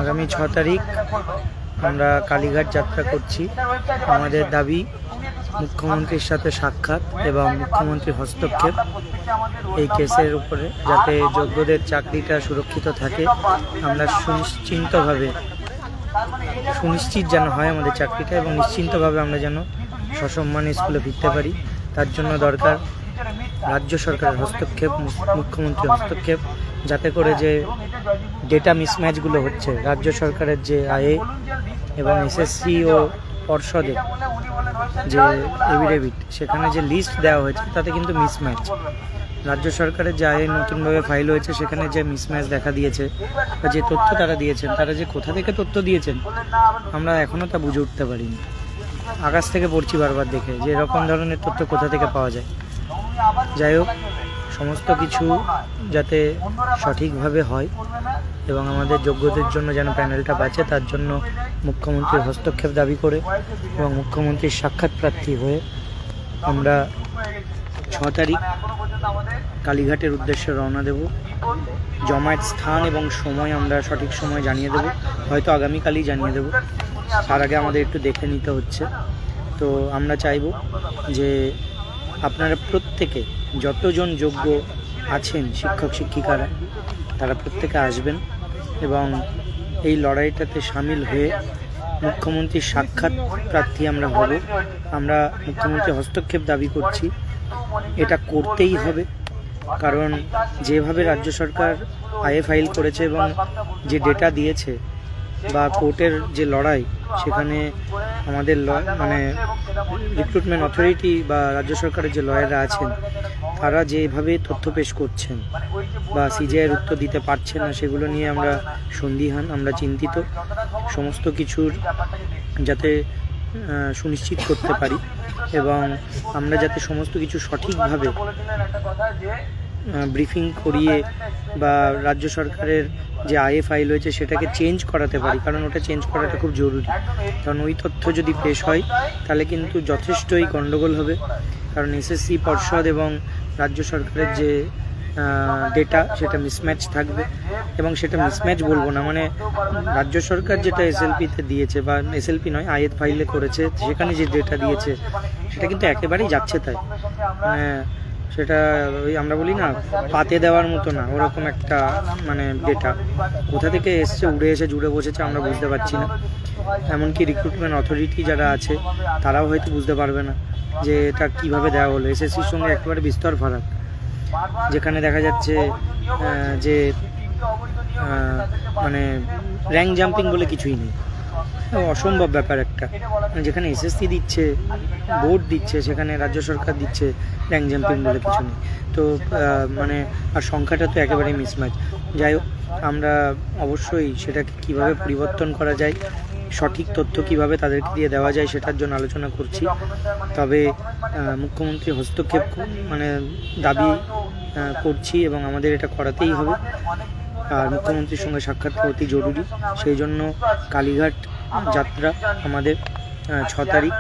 আগামী 6 তারিখ আমরা কালীঘাট যাত্রা করছি। আমাদের দাবি মুখ্যমন্ত্রীর সাথে সাক্ষাৎ এবং মুখ্যমন্ত্রীর হস্তক্ষেপ এই কেসের উপরে, যাতে যোগ্যদের চাকরিটা সুরক্ষিত থাকে। আমরা সুনিশ্চিত যেন হয় আমাদের চাকরিটা, এবং নিশ্চিন্তভাবে আমরা যেন সসম্মানে স্কুলে ফিরতে পারি। তার জন্য দরকার রাজ্য সরকারের হস্তক্ষেপ, মুখ্যমন্ত্রীর হস্তক্ষেপ, যাতে করে যে ডেটা মিসম্যাচগুলো হচ্ছে, রাজ্য সরকারের যে আয়ে এবং এসএসসি ও পর্ষদের যে এভিডেভিট, সেখানে যে লিস্ট দেওয়া হয়েছে তাতে কিন্তু মিসম্যাচ। রাজ্য সরকারের যে আয়ে নতুনভাবে ফাইল হয়েছে সেখানে যে মিসম্যাচ দেখা দিয়েছে, বা যে তথ্য তারা দিয়েছেন, তারা যে কোথা থেকে তথ্য দিয়েছেন আমরা এখনও তা বুঝে উঠতে পারিনি। আকাশ থেকে পড়ছি বারবার দেখে যে এরকম ধরনের তথ্য কোথা থেকে পাওয়া যায়। যাই হোক, সমস্ত কিছু যাতে সঠিকভাবে হয় এবং আমাদের যোগ্যদের জন্য যেন প্যানেলটা বাঁচে, তার জন্য মুখ্যমন্ত্রীর হস্তক্ষেপ দাবি করে এবং মুখ্যমন্ত্রীর সাক্ষাৎ প্রার্থী হয়ে আমরা 6 তারিখ কালীঘাটের উদ্দেশ্যে রওনা দেব। জমায়েত স্থান এবং সময় আমরা সঠিক সময় জানিয়ে দেব, হয়তো আগামীকালই জানিয়ে দেব। তার আগে আমাদের একটু দেখে নিতে হচ্ছে। তো আমরা চাইব যে আপনারা প্রত্যেকে, যতজন যোগ্য আছেন শিক্ষক শিক্ষিকারা, তারা প্রত্যেকে আসবেন এবং এই লড়াইটাতে সামিল হয়ে মুখ্যমন্ত্রীর সাক্ষাৎ প্রার্থী আমরা হব। আমরা মুখ্যমন্ত্রীর হস্তক্ষেপ দাবি করছি, এটা করতেই হবে। কারণ যেভাবে রাজ্য সরকার আয়ে ফাইল করেছে এবং যে ডেটা দিয়েছে বা কোর্টের যে লড়াই, সেখানে আমাদের রিক্রুটমেন্ট অথরিটি বা রাজ্য সরকারের যে লয়াররা আছেন, তারা যেভাবে তথ্য পেশ করছেন বা সিজিআইয়ের উত্তর দিতে পারছেন না, সেগুলো নিয়ে আমরা সন্দিহান, আমরা চিন্তিত। সমস্ত কিছুর যাতে সুনিশ্চিত করতে পারি এবং আমরা যাতে সমস্ত কিছু সঠিকভাবে ব্রিফিং করিয়ে বা রাজ্য সরকারের যে আয়ে ফাইল হয়েছে সেটাকে চেঞ্জ করাতে পারি, কারণ ওটা চেঞ্জ করাটা খুব জরুরি। কারণ ওই তথ্য যদি পেশ হয় তাহলে কিন্তু যথেষ্টই গণ্ডগোল হবে। কারণ এসএসসি পর্ষদ এবং রাজ্য সরকারের যে ডেটা, সেটা মিসম্যাচ থাকবে। এবং সেটা মিসম্যাচ বলবো না, রাজ্য সরকার যেটা এসএলপিতে দিয়েছে, বা এসএলপি নয়, আয়ের ফাইলে করেছে, সেখানে যে ডেটা দিয়েছে সেটা কিন্তু একেবারেই যাচ্ছে তাই। সেটা ওই আমরা বলি না, পাতে দেওয়ার মতো না, ওরকম একটা ডেটা কোথা থেকে এসছে, উড়ে এসে জুড়ে বসেছে, আমরা বুঝতে পারছি না। এমনকি রিক্রুটমেন্ট অথরিটি যারা আছে তারাও হয়তো বুঝতে পারবে না যে এটা কিভাবে দেওয়া হলো। এসএসসির সঙ্গে একেবারে বিস্তর ফারাক, যেখানে দেখা যাচ্ছে যে র্যাঙ্ক জাম্পিং বলে কিছুই নেই, অসম্ভব ব্যাপার একটা। যেখানে এসএসসি দিচ্ছে, বোর্ড দিচ্ছে, সেখানে রাজ্য সরকার দিচ্ছে র্যাঙ্ক জাম্পিং বলে কিছু নেই। তো আর সংখ্যাটা তো একেবারেই মিসম্যাচ। যাই হোক, আমরা অবশ্যই সেটাকে কিভাবে পরিবর্তন করা যায়, সঠিক তথ্য কিভাবে তাদেরকে দিয়ে দেওয়া যায়, সেটার জন্য আলোচনা করছি। তবে মুখ্যমন্ত্রী হস্তক্ষেপ দাবি করছি এবং আমাদের এটা করাতেই হবে। আর মুখ্যমন্ত্রীর সঙ্গে সাক্ষাৎ অতি জরুরি, সেই জন্য কালীঘাট যাত্রা আমাদের 6 তারিখ।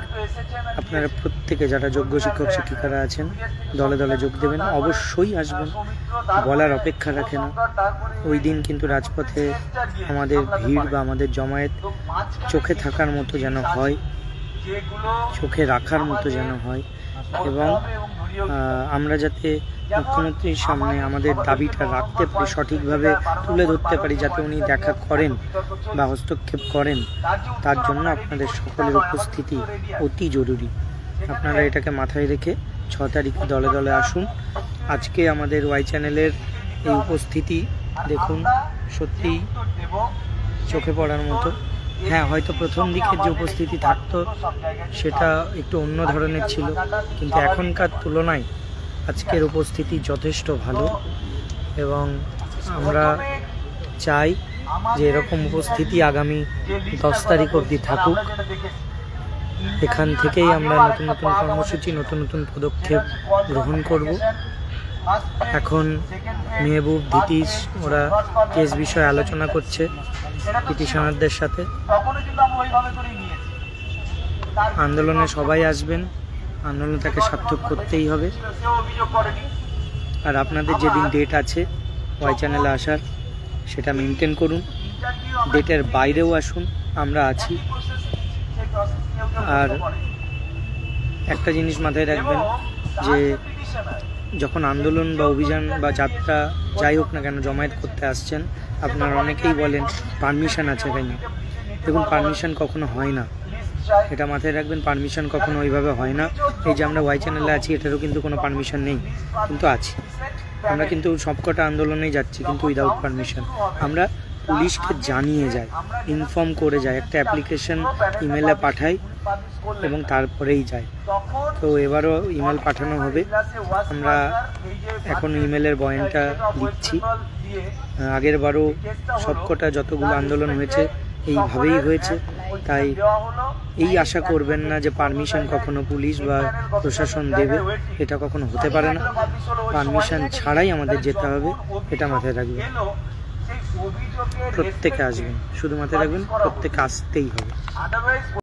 আপনারা প্রত্যেকে যারা যোগ্য শিক্ষক শিক্ষিকারা আছেন দলে দলে যোগ দেবেন, অবশ্যই আসবেন, বলার অপেক্ষা রাখে না। ওই দিন কিন্তু রাজপথে আমাদের ভিড় বা আমাদের জমায়েত চোখে থাকার মতো যেন হয়, চোখে রাখার মতো যেন হয়, এবং আমরা যাতে মুখ্যমন্ত্রীর সামনে আমাদের দাবিটা রাখতে পারি, সঠিকভাবে তুলে ধরতে পারি, যাতে উনি দেখা করেন বা হস্তক্ষেপ করেন, তার জন্য আপনাদের সকলের উপস্থিতি অতি জরুরি। আপনারা এটাকে মাথায় রেখে 6 তারিখে দলে দলে আসুন। আজকে আমাদের ওয়াই চ্যানেলের এই উপস্থিতি দেখুন, সত্যিই চোখে পড়ার মতো। হ্যাঁ, হয়তো প্রথম দিকের যে উপস্থিতি থাকতো সেটা একটু অন্য ধরনের ছিল, কিন্তু এখনকার তুলনায় আজকের উপস্থিতি যথেষ্ট ভালো, এবং আমরা চাই যে এরকম উপস্থিতি আগামী 10 তারিখ অবধি থাকুক। এখান থেকেই আমরা নতুন নতুন কর্মসূচি, নতুন নতুন পদক্ষেপ গ্রহণ করব। এখন মেহবুব, ধিতিশ ওরা কেস বিষয়ে আলোচনা করছে পিটিশনারদের সাথে। আন্দোলনে সবাই আসবেন, আন্দোলনটাকে সার্থক করতেই হবে। আর আপনাদের যেদিন ডেট আছে ওয়াই চ্যানেলে আসার সেটা মেনটেন করুন, ডেটের বাইরেও আসুন, আমরা আছি। আর একটা জিনিস মাথায় রাখবেন যে যখন আন্দোলন বা অভিযান বা যাত্রা যাই হোক না কেন জমায়েত করতে আসছেন, আপনারা অনেকেই বলেন পারমিশন আছে কেন। দেখুন, পারমিশন কখনো হয় না, এটা মাথায় রাখবেন। পারমিশন কখনো ওইভাবে হয় না। এই যে আমরা ওয়াই চ্যানেলে আছি, এটারও কিন্তু কোনো পারমিশন নেই, কিন্তু আছি আমরা। কিন্তু সবকটা আন্দোলনেই যাচ্ছি, কিন্তু উইদাউট পারমিশন। আমরা পুলিশকে জানিয়ে যাই, ইনফর্ম করে যাই, একটা অ্যাপ্লিকেশন ইমেলে পাঠাই এবং তারপরেই যাই। তো এবারও ইমেল পাঠানো হবে। আমরা এখন ইমেলের বয়ানটা দিচ্ছি। আগের বারও সবকটা যতগুলো আন্দোলন হয়েছে এইভাবেই হয়েছে, তাই এই আশা করবেন না যে পারমিশন কখনো পুলিশ বা প্রশাসন দেবে, এটা কখনো হতে পারে না। পারমিশন ছাড়াই আমাদের যেতে হবে, এটা মাথায় রাখবেন। প্রত্যেকে আসবেন, শুধু মাথায় রাখবেন প্রত্যেকে আসতেই হবে।